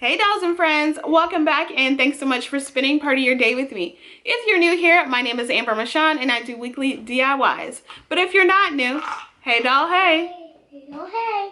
Hey dolls and friends, welcome back and thanks so much for spending part of your day with me. If you're new here, my name is Amber Michon and I do weekly DIYs. But if you're not new, hey doll, hey. Hey doll, hey.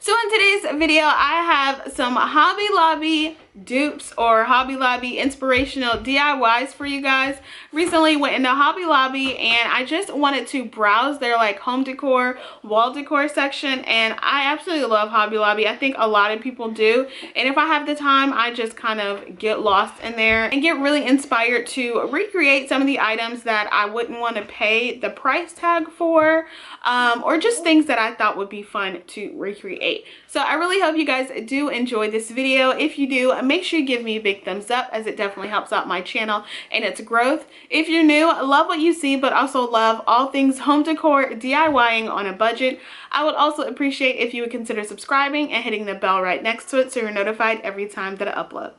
So in today's video, I have some Hobby Lobby dupes or Hobby Lobby inspirational DIYs for you guys. Recently went into Hobby Lobby and I just wanted to browse their like home decor, wall decor section, and I absolutely love Hobby Lobby. I think a lot of people do, and if I have the time, I just kind of get lost in there and get really inspired to recreate some of the items that I wouldn't want to pay the price tag for, or just things that I thought would be fun to recreate. So I really hope you guys do enjoy this video. If you do, make sure you give me a big thumbs up, as it definitely helps out my channel and its growth. If you're new, love what you see, but also love all things home decor, DIYing on a budget, I would also appreciate if you would consider subscribing and hitting the bell right next to it so you're notified every time that I upload.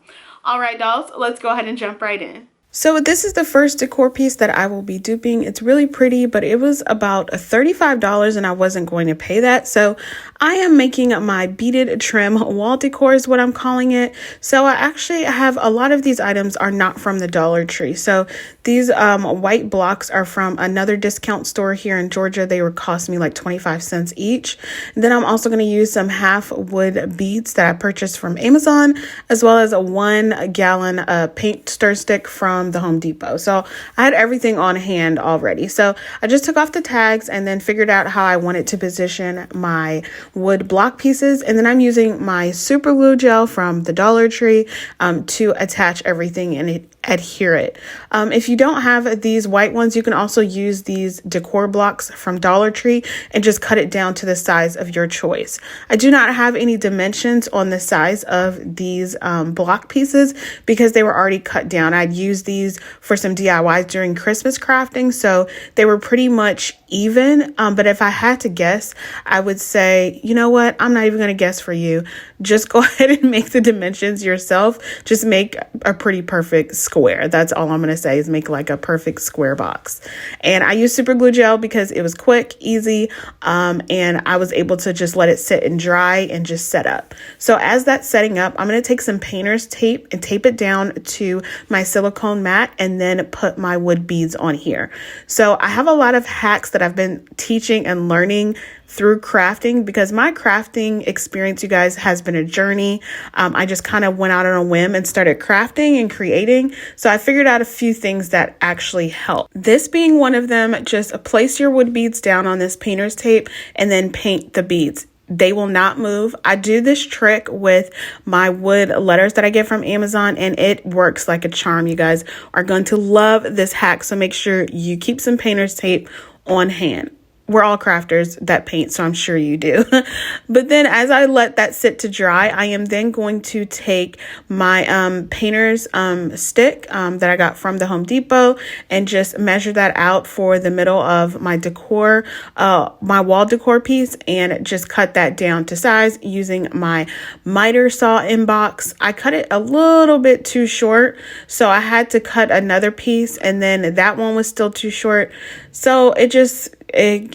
All right, dolls, let's go ahead and jump right in. So this is the first decor piece that I will be duping. It's really pretty, but it was about $35 and I wasn't going to pay that. So I am making my beaded trim wall decor is what I'm calling it. So I actually have a lot of these items are not from the Dollar Tree. So these white blocks are from another discount store here in Georgia. They were costing me like 25 cents each. And then I'm also going to use some half wood beads that I purchased from Amazon, as well as a 1 gallon paint stir stick from the Home Depot. So I had everything on hand already. So I just took off the tags and then figured out how I wanted to position my wood block pieces. And then I'm using my super glue gel from the Dollar Tree to attach everything and adhere it. If you don't have these white ones, you can also use these decor blocks from Dollar Tree and just cut it down to the size of your choice. I do not have any dimensions on the size of these block pieces because they were already cut down. I'd used these for some DIYs during Christmas crafting, so they were pretty much even. But if I had to guess, I would say, you know what? I'm not even going to guess for you. Just go ahead and make the dimensions yourself. Just make a pretty perfect square. That's all I'm going to say, is make like a perfect square box. And I used super glue gel because it was quick, easy, and I was able to just let it sit and dry and just set up. So as that's setting up, I'm going to take some painter's tape and tape it down to my silicone mat and then put my wood beads on here. So I have a lot of hacks that I've been teaching and learning through crafting, because my crafting experience, you guys, has been a journey. I just kind of went out on a whim and started crafting and creating. So I figured out a few things that actually help. This being one of them. Just place your wood beads down on this painter's tape and then paint the beads. They will not move. I do this trick with my wood letters that I get from Amazon, and it works like a charm. You guys are going to love this hack. So make sure you keep some painter's tape on hand. We're all crafters that paint, so I'm sure you do. But then as I let that sit to dry, I am then going to take my painter's stick that I got from the Home Depot and just measure that out for the middle of my decor, my wall decor piece, and just cut that down to size using my miter saw inbox. I cut it a little bit too short, so I had to cut another piece, and then that one was still too short. So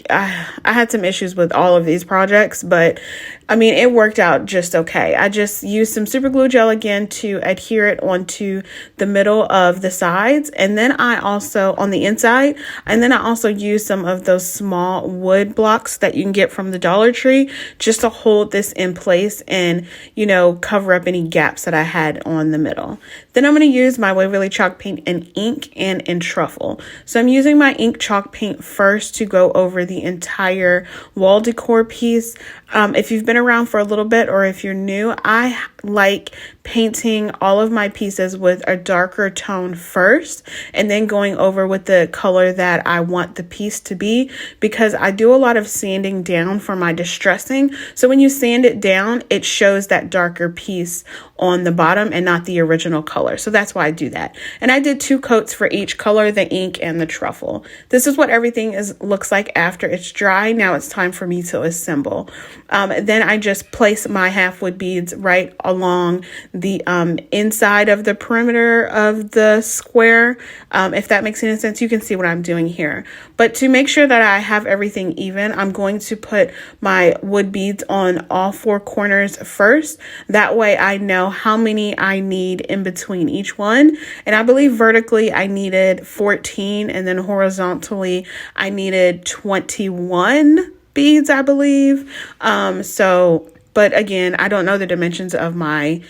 I had some issues with all of these projects, but I mean, it worked out just okay. I just used some super glue gel again to adhere it onto the middle of the sides. And then I also, on the inside, and then I also used some of those small wood blocks that you can get from the Dollar Tree just to hold this in place and, you know, cover up any gaps that I had on the middle. Then I'm going to use my Waverly chalk paint in ink and in truffle. So I'm using my ink chalk paint first to go over the entire wall decor piece. If you've been around for a little bit, or if you're new, I like painting all of my pieces with a darker tone first and then going over with the color that I want the piece to be, because I do a lot of sanding down for my distressing. So when you sand it down, it shows that darker piece on the bottom and not the original color. So that's why I do that. And I did 2 coats for each color, the ink and the truffle. This is what everything looks like after it's dry. Now it's time for me to assemble. Then I just place my half wood beads right along the inside of the perimeter of the square. If that makes any sense, you can see what I'm doing here. But to make sure that I have everything even, I'm going to put my wood beads on all 4 corners first. That way I know how many I need in between each one. And I believe vertically I needed 14, and then horizontally I needed 21 beads, I believe. But again, I don't know the dimensions of my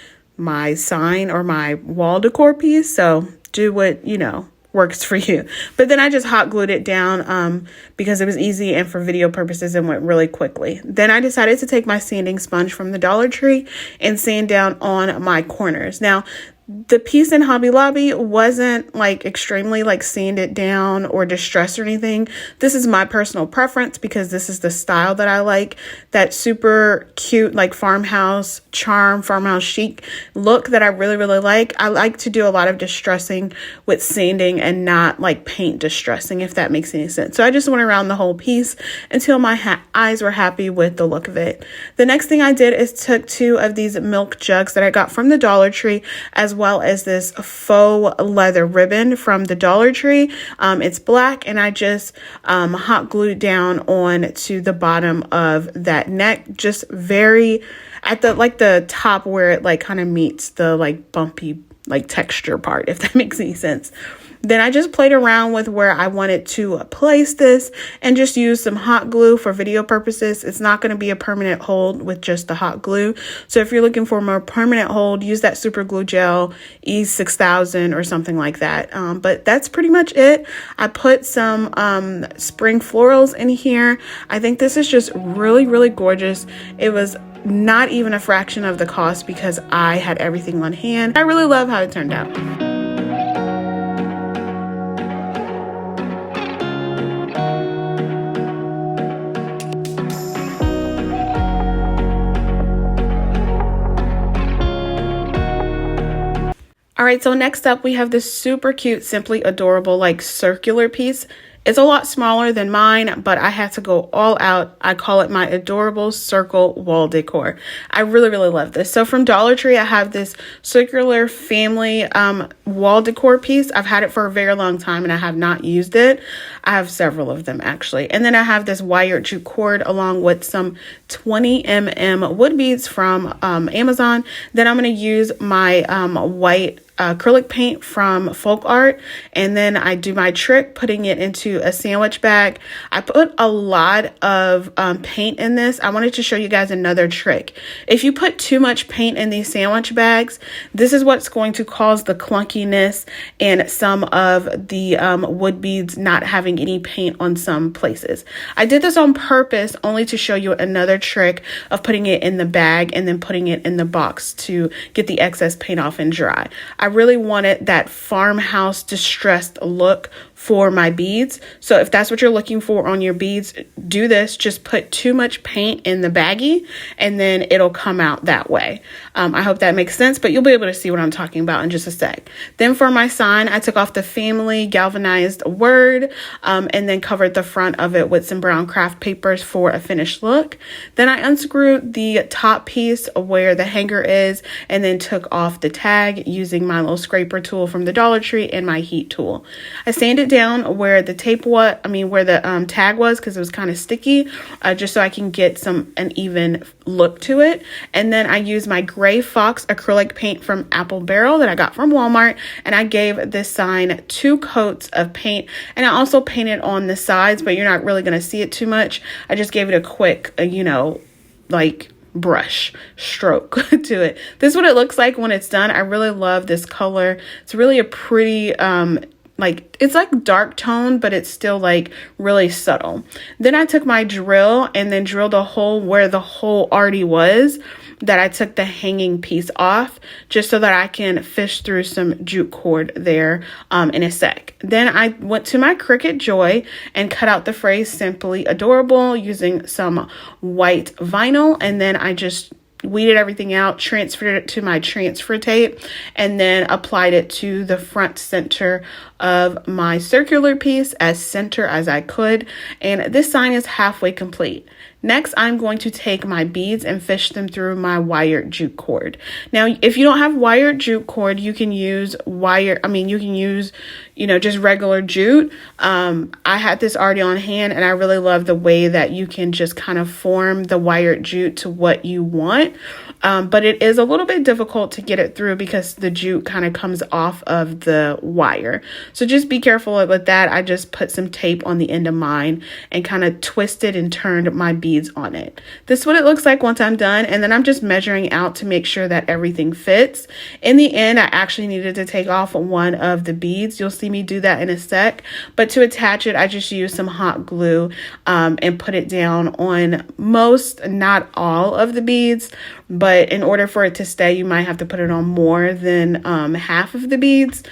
sign or my wall decor piece, so do what works for you. But then I just hot glued it down because it was easy, and for video purposes it went really quickly. Then I decided to take my sanding sponge from the Dollar Tree and sand down on my corners. Now, the piece in Hobby Lobby wasn't like extremely like sanded down or distressed or anything. This is my personal preference because this is the style that I like. That super cute like farmhouse charm, farmhouse chic look that I really, really like. I like to do a lot of distressing with sanding and not like paint distressing, if that makes any sense. So I just went around the whole piece until my eyes were happy with the look of it. The next thing I did is took 2 of these milk jugs that I got from the Dollar Tree, as well as this faux leather ribbon from the Dollar Tree. It's black, and I just hot glued down on to the bottom of that neck, just very at the top where it like kind of meets the like bumpy like texture part, if that makes any sense. Then I just played around with where I wanted to place this and just use some hot glue for video purposes. It's not going to be a permanent hold with just the hot glue. So if you're looking for a more permanent hold, use that super glue gel E6000 or something like that. But that's pretty much it. I put some spring florals in here. I think this is just really, really gorgeous. It was not even a fraction of the cost because I had everything on hand. I really love how it turned out. All right, so next up we have this super cute, simply adorable, like circular piece. It's a lot smaller than mine, but I had to go all out. I call it my adorable circle wall decor. I really, really love this. So from Dollar Tree, I have this circular family wall decor piece. I've had it for a very long time and I have not used it. I have several of them actually. And then I have this wired jute cord along with some 20mm wood beads from Amazon. Then I'm going to use my white acrylic paint from Folk Art, and then I do my trick putting it into a sandwich bag. I put a lot of paint in this. I wanted to show you guys another trick. If you put too much paint in these sandwich bags, this is what's going to cause the clunkiness and some of the wood beads not having any paint on some places. I did this on purpose only to show you another trick of putting it in the bag and then putting it in the box to get the excess paint off and dry. I really wanted that farmhouse distressed look for my beads. So if that's what you're looking for on your beads, do this. Just put too much paint in the baggie and then it'll come out that way. I hope that makes sense, but you'll be able to see what I'm talking about in just a sec. Then for my sign, I took off the family galvanized word and then covered the front of it with some brown craft papers for a finished look. Then I unscrewed the top piece where the hanger is and then took off the tag using my little scraper tool from the Dollar Tree and my heat tool. I sanded down where the tape was, where the tag was, because it was kind of sticky, just so I can get an even look to it. And then I used my Gray Fox acrylic paint from Apple Barrel that I got from Walmart, and I gave this sign 2 coats of paint, and I also painted on the sides, but you're not really going to see it too much. I just gave it a quick, like brush stroke to it. This is what it looks like when it's done. I really love this color. It's really a pretty it's like dark tone, but it's still like really subtle. Then I took my drill and then drilled a hole where the hole already was, that I took the hanging piece off just so that I can fish through some jute cord there in a sec. Then I went to my Cricut Joy and cut out the phrase "Simply Adorable" using some white vinyl, and then I just weeded everything out, transferred it to my transfer tape, and then applied it to the front center of my circular piece as center as I could. And this sign is halfway complete. Next, I'm going to take my beads and fish them through my wired jute cord. Now, if you don't have wired jute cord, you can use just regular jute. I had this already on hand, and I really love the way that you can just kind of form the wired jute to what you want. But it is a little bit difficult to get it through because the jute kind of comes off of the wire. So just be careful with that. I just put some tape on the end of mine and kind of twisted and turned my beads on it. This is what it looks like once I'm done. And then I'm just measuring out to make sure that everything fits. In the end, I actually needed to take off one of the beads. You'll see me do that in a sec. But to attach it, I just used some hot glue and put it down on most, not all of the beads. But in order for it to stay, you might have to put it on more than half of the beads,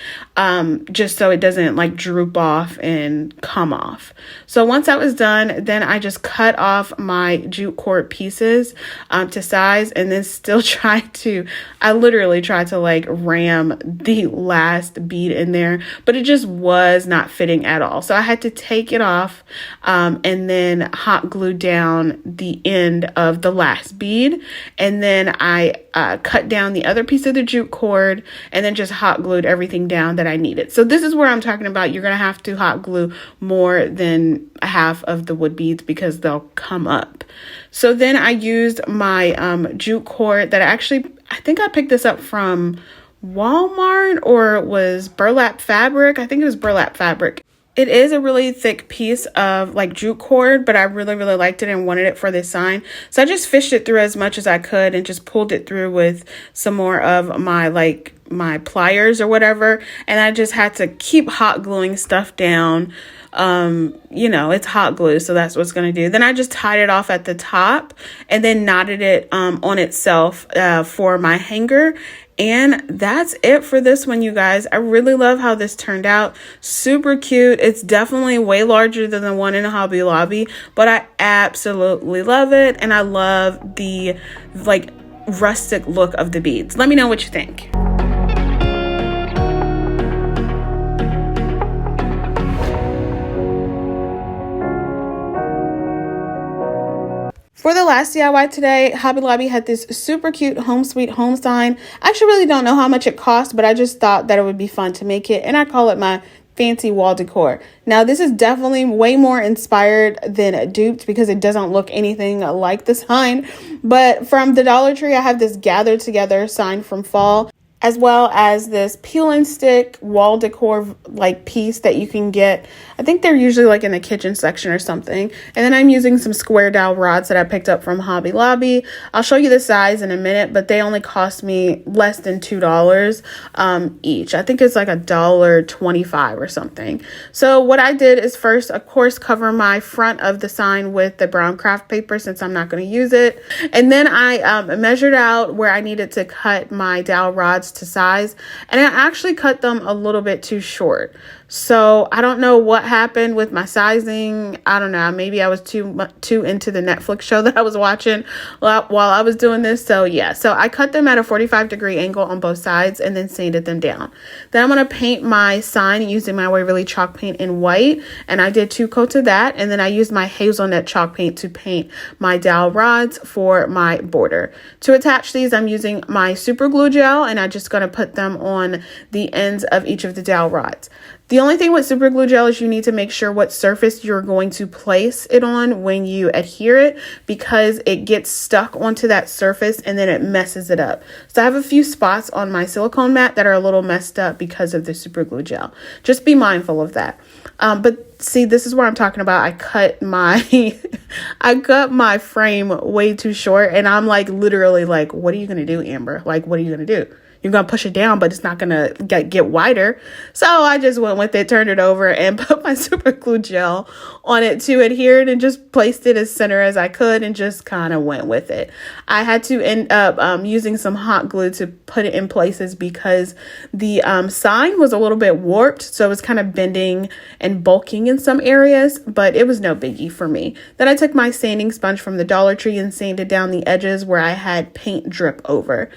just so it doesn't like droop off and come off. So once that was done, then I just cut off my jute cord pieces to size, and then still I literally tried to like ram the last bead in there, but it just was not fitting at all. So I had to take it off and then hot glue down the end of the last bead, and then I cut down the other piece of the jute cord and then just hot glued everything down that I needed. So this is where I'm talking about you're going to have to hot glue more than half of the wood beads because they'll come up. So then I used my jute cord that I think I picked this up from Walmart, or it was burlap fabric. I think it was burlap fabric. It is a really thick piece of like jute cord, but I really, really liked it and wanted it for this sign. So I just fished it through as much as I could and just pulled it through with some more of my pliers or whatever. And I just had to keep hot gluing stuff down. It's hot glue, so that's what's going to do. Then I just tied it off at the top and then knotted it on itself for my hanger. And that's it for this one, you guys. I really love how this turned out. Super cute. It's definitely way larger than the one in Hobby Lobby, but I absolutely love it. And I love the like rustic look of the beads. Let me know what you think. For the last DIY today, Hobby Lobby had this super cute home sweet home sign. I actually really don't know how much it cost, but I just thought that it would be fun to make it, and I call it my fancy wall decor. Now, this is definitely way more inspired than duped because it doesn't look anything like the sign. But from the Dollar Tree, I have this gathered together sign from fall, as well as this peel and stick wall decor like piece that you can get. I think they're usually like in the kitchen section or something. And then I'm using some square dowel rods that I picked up from Hobby Lobby. I'll show you the size in a minute, but they only cost me less than $2 each. I think it's like $1.25 or something. So what I did is first, of course, cover my front of the sign with the brown craft paper since I'm not going to use it. And then I measured out where I needed to cut my dowel rods to size, and I actually cut them a little bit too short. So I don't know what happened with my sizing. I don't know. Maybe I was too into the Netflix show that I was watching while I was doing this. So yeah, so I cut them at a 45-degree angle on both sides and then sanded them down. Then I'm going to paint my sign using my Waverly chalk paint in white. And I did 2 coats of that. And then I used my hazelnut chalk paint to paint my dowel rods for my border. To attach these, I'm using my super glue gel, and I'm just going to put them on the ends of each of the dowel rods. The only thing with super glue gel is you need to make sure what surface you're going to place it on when you adhere it, because it gets stuck onto that surface and then it messes it up. So I have a few spots on my silicone mat that are a little messed up because of the super glue gel. Just be mindful of that. But see, this is what I'm talking about. I cut my frame way too short, and I'm like literally like, what are you going to do, Amber? Like, what are you going to do? You're going to push it down, but it's not going to get wider. So I just went with it, turned it over, and put my super glue gel on it to adhere it, and just placed it as center as I could and just kind of went with it. I had to end up using some hot glue to put it in places because the sign was a little bit warped. So it was kind of bending and bulking in some areas, but it was no biggie for me. Then I took my sanding sponge from the Dollar Tree and sanded down the edges where I had paint drip over.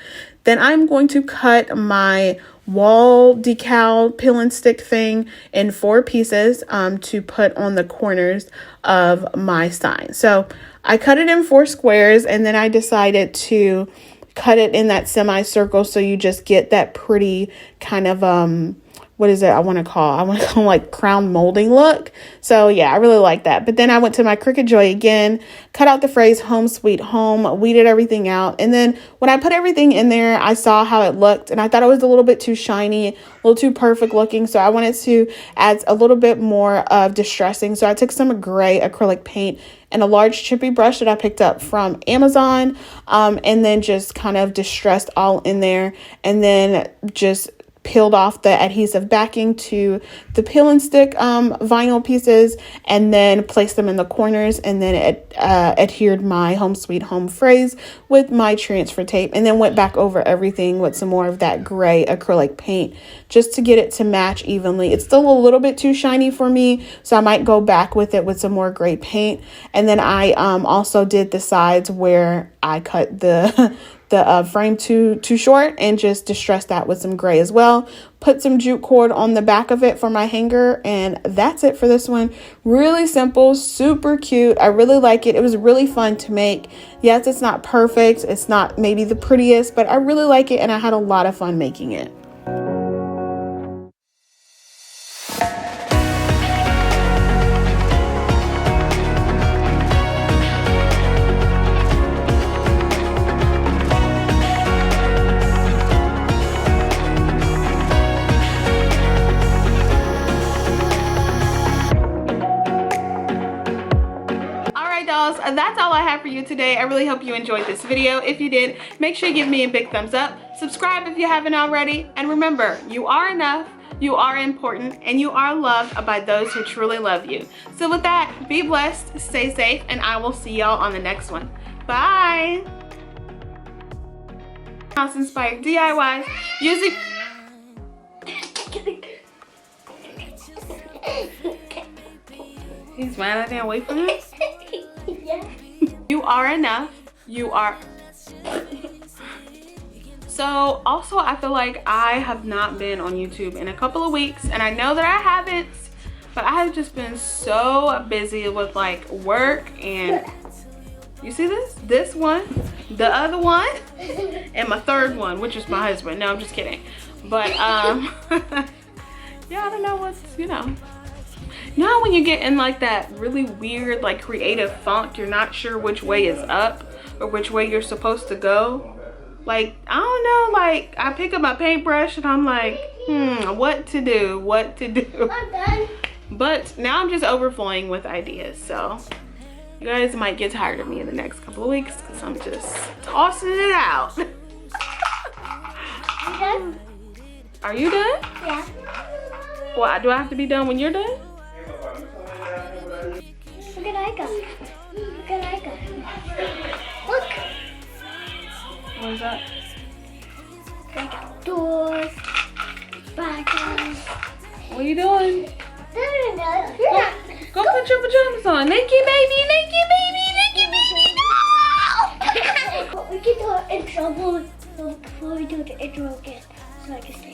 Then I'm going to cut my wall decal peel and stick thing in 4 pieces to put on the corners of my sign. So I cut it in 4 squares, and then I decided to cut it in that semicircle so you just get that pretty kind of what is it I want to call like crown molding look. So yeah, I really like that. But then I went to my Cricut Joy again, cut out the phrase home sweet home, weeded everything out, and then when I put everything in there, I saw how it looked, and I thought it was a little bit too shiny, a little too perfect looking, so I wanted to add a little bit more of distressing. So I took some gray acrylic paint and a large chippy brush that I picked up from Amazon, and then just kind of distressed all in there, and then just peeled off the adhesive backing to the peel and stick vinyl pieces, and then placed them in the corners, and then adhered my home sweet home phrase with my transfer tape, and then went back over everything with some more of that gray acrylic paint just to get it to match evenly. It's still a little bit too shiny for me, so I might go back with it with some more gray paint. And then I also did the sides where I cut the frame too short, and just distressed that with some gray as well. Put some jute cord on the back of it for my hanger, and that's it for this one. Really simple, super cute. I really like it. It was really fun to make. Yes, it's not perfect. It's not maybe the prettiest, but I really like it, and I had a lot of fun making it. That's all I have for you today. I really hope you enjoyed this video. If you did, make sure you give me a big thumbs up. Subscribe if you haven't already. And remember, you are enough, you are important, and you are loved by those who truly love you. So with that, be blessed, stay safe, and I will see y'all on the next one. Bye! House-inspired DIYs using... He's mad I didn't wait for him? Yeah. You are enough. You are. So also, I feel like I have not been on YouTube in a couple of weeks, and I know that I haven't, but I have just been so busy with like work, and you see this one, the other one, and my third one, which is my husband. No, I'm just kidding. But yeah, I don't know what's, you know when you get in like that really weird like creative funk, you're not sure which way is up or which way you're supposed to go. Like, I don't know, like I pick up my paintbrush and I'm like, what to do. I'm done. But now I'm just overflowing with ideas, so you guys might get tired of me in the next couple of weeks because I'm just tossing it out. You done? Are you done? Yeah. Well, do I have to be done when you're done? Look at Ika. Look at Ika. Look. What is that? Like doors, backgrounds. What are you doing? No. Go put your pajamas on. Naked baby, naked baby, naked baby, no! We can do an intro before we do the intro again, so I can stay.